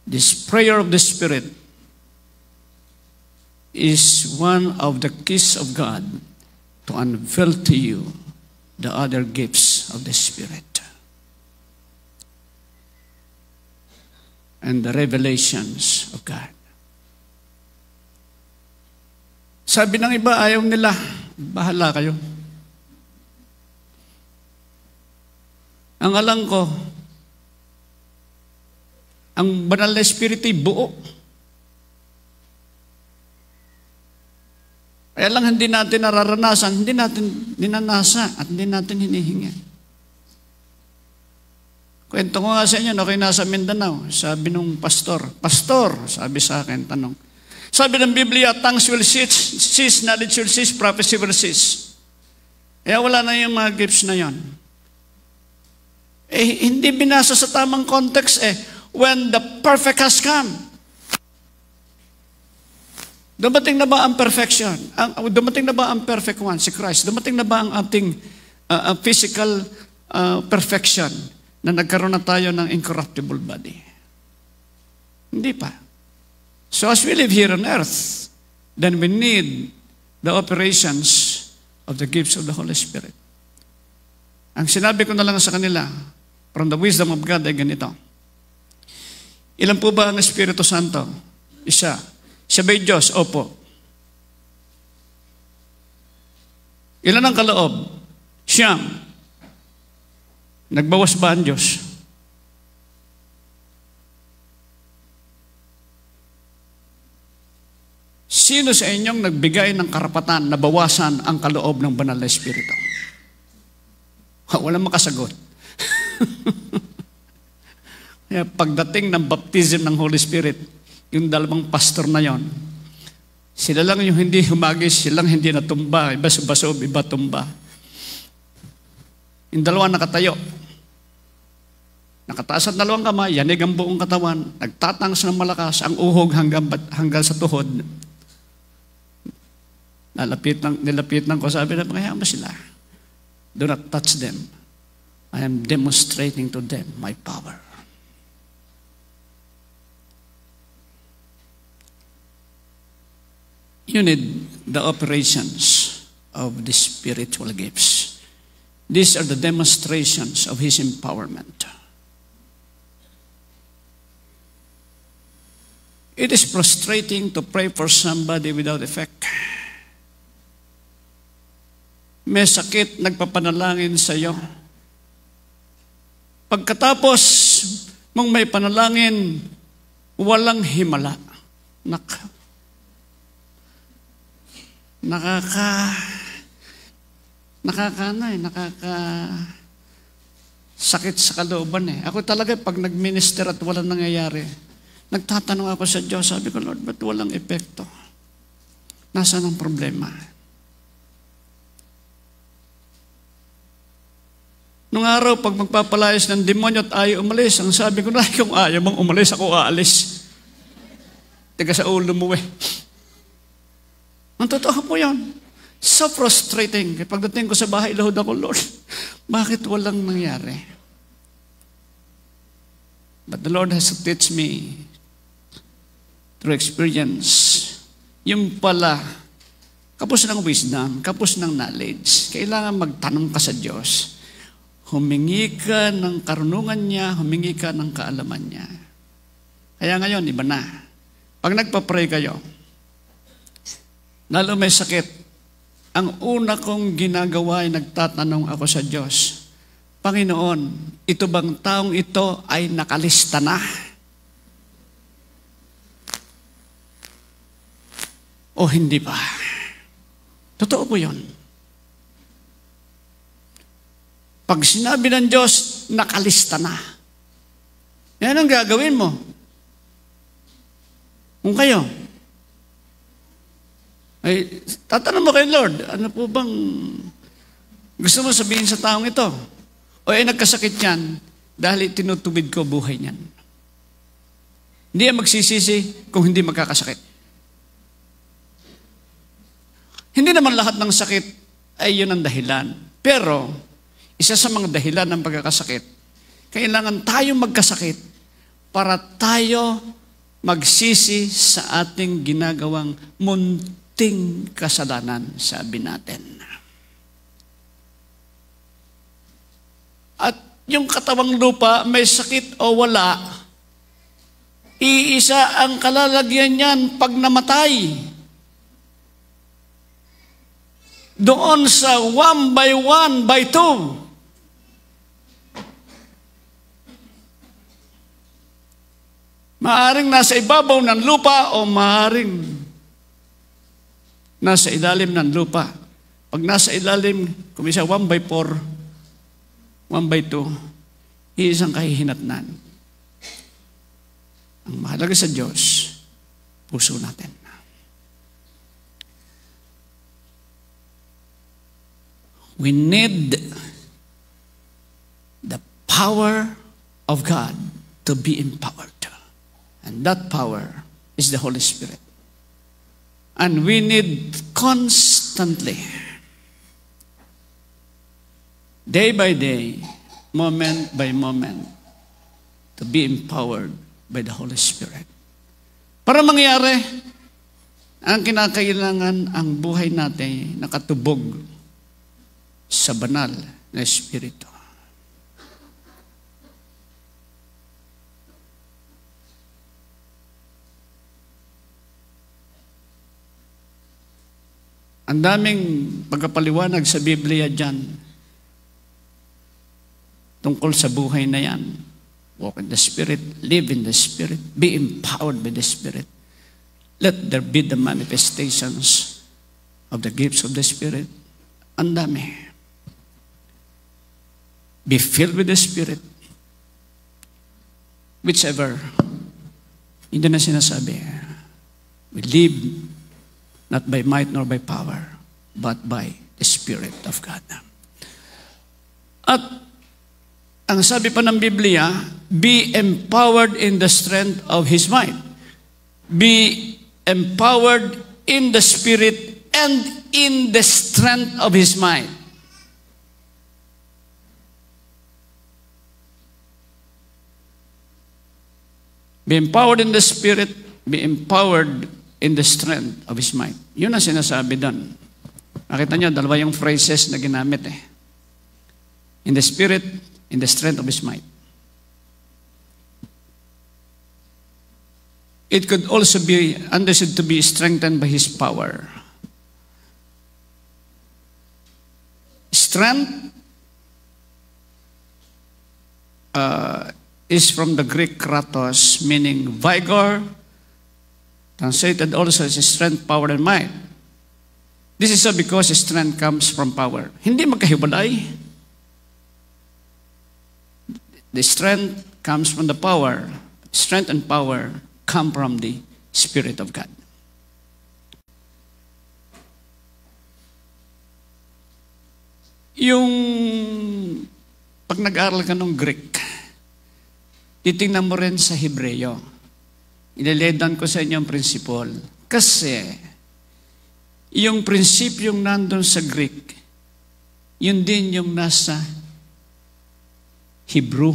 this prayer of the Spirit is one of the keys of God to unveil to you the other gifts of the Spirit and the revelations of God. Sabi ng iba, ayaw nila. Bahala kayo. Ang alam ko, ang banal na Espiritu ay buo. Kaya lang hindi natin nararanasan, hindi natin ninanasa at hindi natin hinihingi. Kwento ko nga sa inyo, ako'y nasa Mindanao. Sabi nung pastor, sabi sa akin, tanong. Sabi ng Biblia, tongues will cease, knowledge will cease, prophecy will cease. Kaya wala na yung mga gifts na yon. Hindi binasa sa tamang context when the perfect has come. Dumating na ba ang perfection? Dumating na ba ang perfect one, si Christ? Dumating na ba ang ating physical perfection na nagkaroon na tayo ng incorruptible body? Hindi pa. So as we live here on earth, then we need the operations of the gifts of the Holy Spirit. Ang sinabi ko na lang sa kanila, from the wisdom of God ay ganito. Ilan po ba ang Espiritu Santo? Isa. Siya ba'y Diyos? Opo. Ilan ang kaloob? Siyam. Nagbawas ba ang Diyos? Sino sa inyong nagbigay ng karapatan na bawasan ang kaloob ng banal na Espiritu? Walang makasagot. Kaya pagdating ng baptism ng Holy Spirit, yung dalawang pastor na yon, sila lang yung hindi humagis, sila lang hindi natumba, iba subasob, iba tumba. Yung dalawa nakatayo. Nakataas at dalawang kamay, yanig ang buong katawan, nagtatangs ng malakas, ang uhog hanggang sa tuhod. Nilapitan ko, sabi na, kaya ba sila? Do not touch them. I am demonstrating to them my power. You need the operations of the spiritual gifts. These are the demonstrations of His empowerment. It is frustrating to pray for somebody without effect. May sakit, nagpapanalangin sa iyo. Pagkatapos mong may panalangin, walang himala. Sakit sa kalooban eh. Ako talaga pag nag-minister at walang nangyayari, nagtatanong ako sa Diyos, sabi ko, Lord, ba't walang epekto? Nasaan ang problema? Nung araw, pag magpapalayas ng demonyo at ayaw umalis, ang sabi ko na, kung ayaw mong umalis, ako aalis. Tiga sa ulo mo eh. Ang totoo po yan. So frustrating. Pagdating ko sa bahay, lahod ako, Lord, bakit walang nangyari? But the Lord has to teach me through experience. Yung pala, kapos ng wisdom, kapos ng knowledge, kailangan magtanong ka sa Diyos. Humingi ka ng karunungan niya, humingi ka ng kaalaman niya. Kaya ngayon, iba na. Pag nagpa-pray kayo, lalo may sakit, ang una kong ginagawa ay nagtatanong ako sa Diyos, Panginoon, ito bang taong ito ay nakalista na? O hindi pa? Totoo po yun. Pag sinabi ng Diyos, nakalista na. Yan ang gagawin mo. Kung kayo, ay tatanong mo kay Lord, ano po bang gusto mo sabihin sa taong ito? O ay nagkasakit yan dahil tinutubid ko buhay niyan. Hindi yan magsisisi kung hindi magkakasakit. Hindi naman lahat ng sakit ay yun ang dahilan. Pero, isa sa mga dahilan ng pagkakasakit, kailangan tayo magkasakit para tayo magsisi sa ating ginagawang munting kasalanan, sabi natin. At yung katawang lupa, may sakit o wala, iisa ang kalalagyan niyan pag namatay. Doon sa 1 by 1 by 2. Maaring nasa ibabaw ng lupa o maaring nasa ilalim ng lupa. Pag nasa ilalim, kung isa 1 by 4, 1 by 2, iisang kahihinatnan. Ang mahalaga sa Diyos, puso natin. We need the power of God to be empowered. And that power is the Holy Spirit. And we need constantly, day by day, moment by moment, to be empowered by the Holy Spirit. Para mangyari, ang kinakailangan ang buhay natin nakatubog sa banal na Espiritu. Ang daming pagkapaliwanag sa Biblia dyan tungkol sa buhay na yan. Walk in the Spirit, live in the Spirit, be empowered by the Spirit. Let there be the manifestations of the gifts of the Spirit. Ang dami. Be filled with the Spirit. Whichever, hindi na sinasabi. We live not by might nor by power, but by the Spirit of God. At ang sabi pa ng Biblia, be empowered in the strength of His might. Be empowered in the Spirit and in the strength of His might. Be empowered in the Spirit, be empowered in the strength of His might. Yun ang sinasabi doon. Nakita nyo, dalawa yung phrases na ginamit eh. In the Spirit, in the strength of His might. It could also be understood to be strengthened by His power. Strength is from the Greek kratos, meaning vigor, translated also as strength, power, and might. This is so because strength comes from power. Hindi magkahiwalay. The strength comes from the power. Strength and power come from the Spirit of God. Yung pag nag-aaral ka ng Greek, titingnan mo rin sa Hebreyo. Iniledan ko sa inyo ang principle. Kasi, yung prinsipyong nandun sa Greek, yun din yung nasa Hebrew.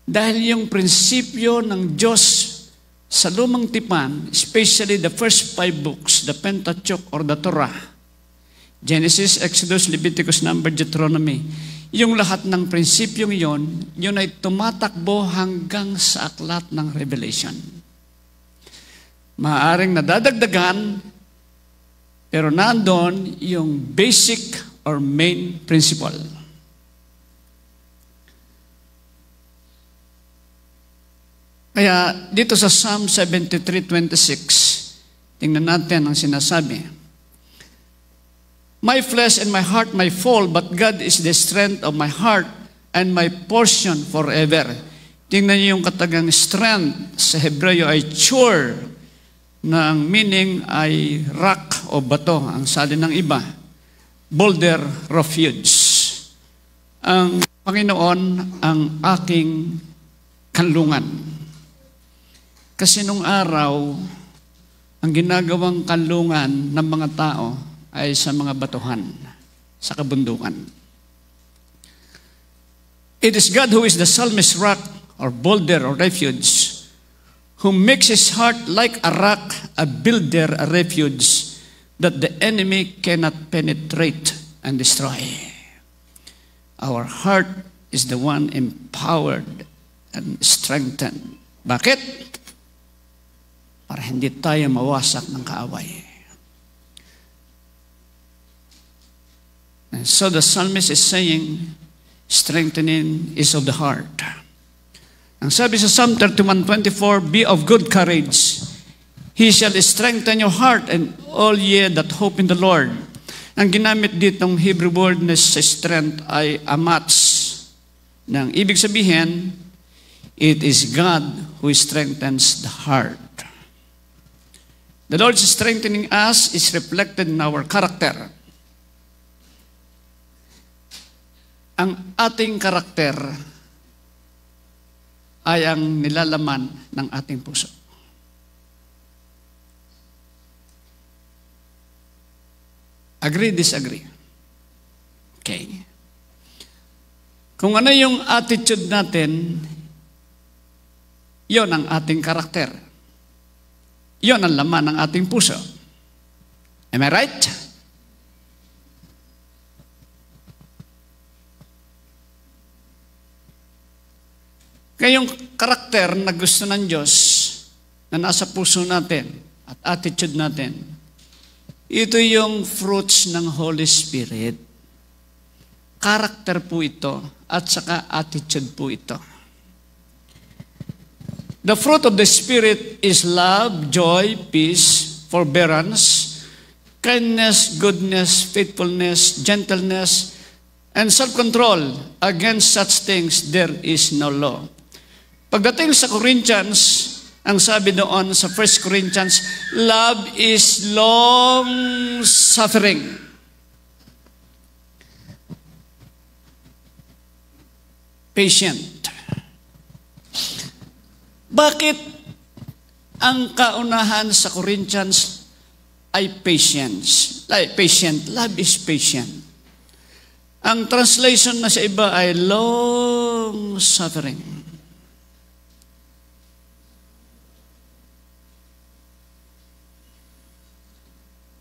Dahil yung prinsipyo ng Diyos sa Lumang Tipan, especially the first 5 books, the Pentateuch or the Torah, Genesis, Exodus, Leviticus, Numbers, Deuteronomy, yung lahat ng prinsipyong yun ay tumatakbo hanggang sa aklat ng Revelation. Maaaring nadadagdagan, pero nandun yung basic or main principle. Kaya dito sa Psalm 73:26, tingnan natin ang sinasabi. My flesh and my heart may fall, but God is the strength of my heart and my portion forever. Tingnan niyo yung katagang strength sa Hebreo ay chur, na ang meaning ay rock o bato, ang salin ng iba. Boulder, refuge. Ang Panginoon ang aking kanlungan. Kasi nung araw, ang ginagawang kanlungan ng mga tao ay sa mga batuhan, sa kabundukan. It is God who is the psalmist's rock or boulder or refuge, who makes his heart like a rock, a builder, a refuge, that the enemy cannot penetrate and destroy. Our heart is the one empowered and strengthened. Bakit? Para hindi tayo mawasak ng kaaway. And so the psalmist is saying, strengthening is of the heart. Ang sabi sa Psalm 31:24, be of good courage. He shall strengthen your heart and all ye that hope in the Lord. Ang ginamit ditong Hebrew word na sa strength ay amats. Nang ibig sabihin, it is God who strengthens the heart. The Lord's strengthening us is reflected in our character. Ang ating karakter ay ang nilalaman ng ating puso. Agree, disagree? Okay. Kung ano yung attitude natin, yon ang ating karakter. Yon ang laman ng ating puso. Am I right? Kaya yung karakter na gusto ng Diyos na nasa puso natin at attitude natin, ito yung fruits ng Holy Spirit. Karakter po ito at saka attitude po ito. The fruit of the Spirit is love, joy, peace, forbearance, kindness, goodness, faithfulness, gentleness, and self-control. Against such things there is no law. Pagdating sa Corinthians, ang sabi doon sa 1 Corinthians, love is long-suffering. Patient. Bakit ang kaunahan sa Corinthians ay patience? Like patient, love is patient. Ang translation na sa iba ay long-suffering.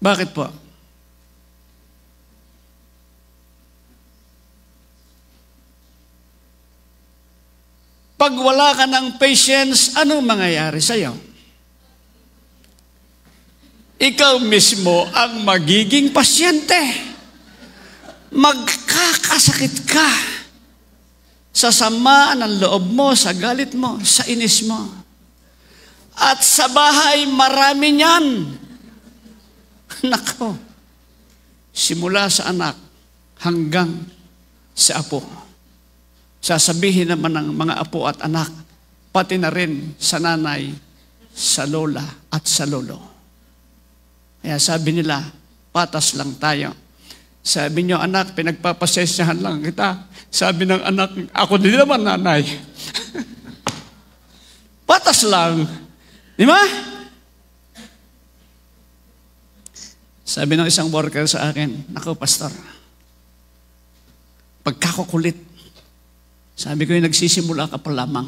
Bakit po? Pag wala ka ng patience, anong mangyayari sa'yo? Ikaw mismo ang magiging pasyente. Magkakasakit ka sa sama ng loob mo, sa galit mo, sa inis mo. At sa bahay, marami niyan. Nako, simula sa anak hanggang sa apo. Sasabihin naman ng mga apo at anak, pati na rin sa nanay, sa lola at sa lolo. Kaya sabi nila, patas lang tayo. Sabi niyo, anak, pinagpapasensyahan lang kita. Sabi ng anak, ako din naman nanay. Patas lang. Di ba? Sabi ng isang worker sa akin, naku, pastor, pagkakukulit, sabi ko yung nagsisimula ka pa lamang.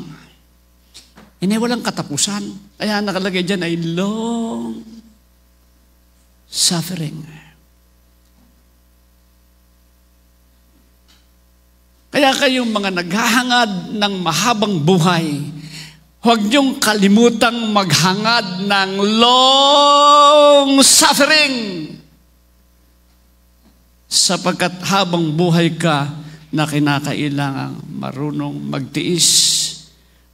Walang katapusan. Kaya nakalagay dyan ay long suffering. Kaya kayong mga naghahangad ng mahabang buhay, huwag niyong kalimutang maghangad ng long suffering. Sapagkat habang buhay ka, na kinakailangang marunong magtiis,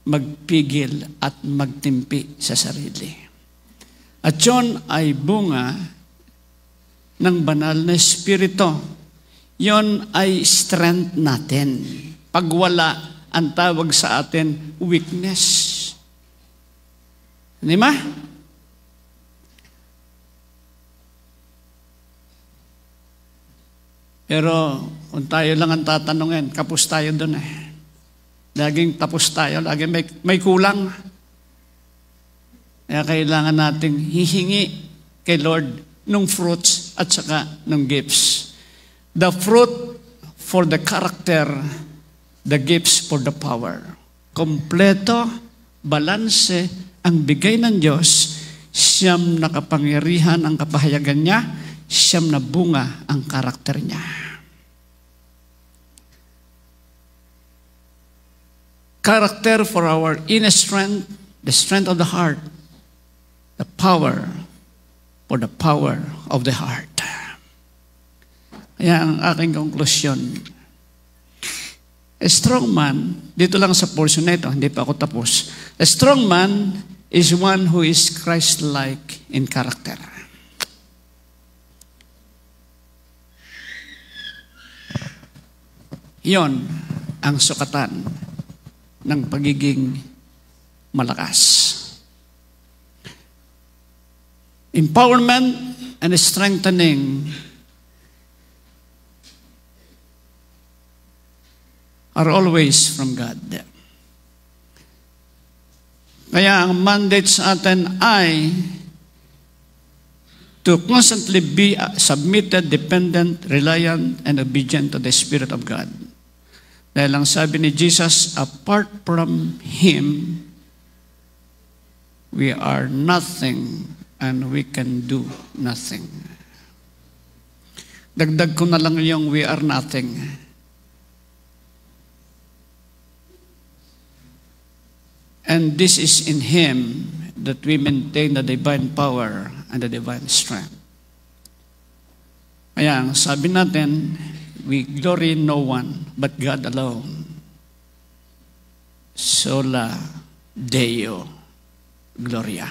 magpigil at magtimpi sa sarili. At yun ay bunga ng banal na espiritu. Yun ay strength natin. Pag wala, ang tawag sa atin, weakness. Di ba? Pero kung tayo lang ang tatanungin, kapos tayo doon eh. Laging tapos tayo, laging may kulang. Kaya kailangan nating hihingi kay Lord ng fruits at saka ng gifts. The fruit for the character, the gifts for the power. Kompleto, balanse, ang bigay ng Diyos, siyam na kapangyarihan ang kapahayagan niya, siyam na bunga ang karakter niya. Character for our inner strength, the strength of the heart, the power for the power of the heart. Kaya ang aking konklusyon, a strong man, dito lang sa portion na ito, hindi pa ako tapos. A strong man is one who is Christ-like in character. Iyon ang sukatan ng pagiging malakas. Empowerment and strengthening are always from God. Kaya ang mandate sa atin ay to constantly be submitted, dependent, reliant, and obedient to the Spirit of God. Dahil ang sabi ni Jesus, apart from Him, we are nothing and we can do nothing. Dagdag ko na lang yung we are nothing. And this is in Him that we maintain the divine power and the divine strength. Kaya ang sabi natin, we glory in no one but God alone. Sola Deo Gloria.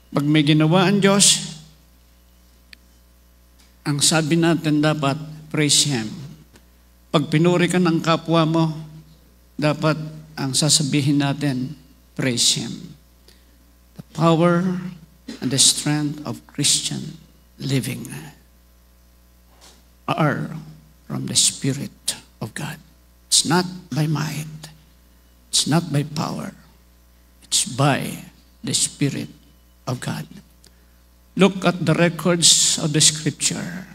Pag may ginawa ang Diyos, ang sabi natin dapat, praise Him. Pag pinuri ka ng kapwa mo, dapat ang sasabihin natin, praise Him. The power and the strength of Christian living are from the Spirit of God. It's not by might. It's not by power. It's by the Spirit of God. Look at the records of the Scripture.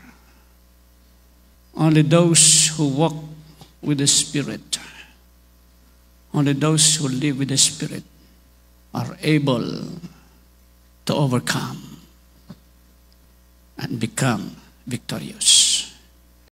Only those who walk with the Spirit, only those who live with the Spirit are able to overcome and become victorious.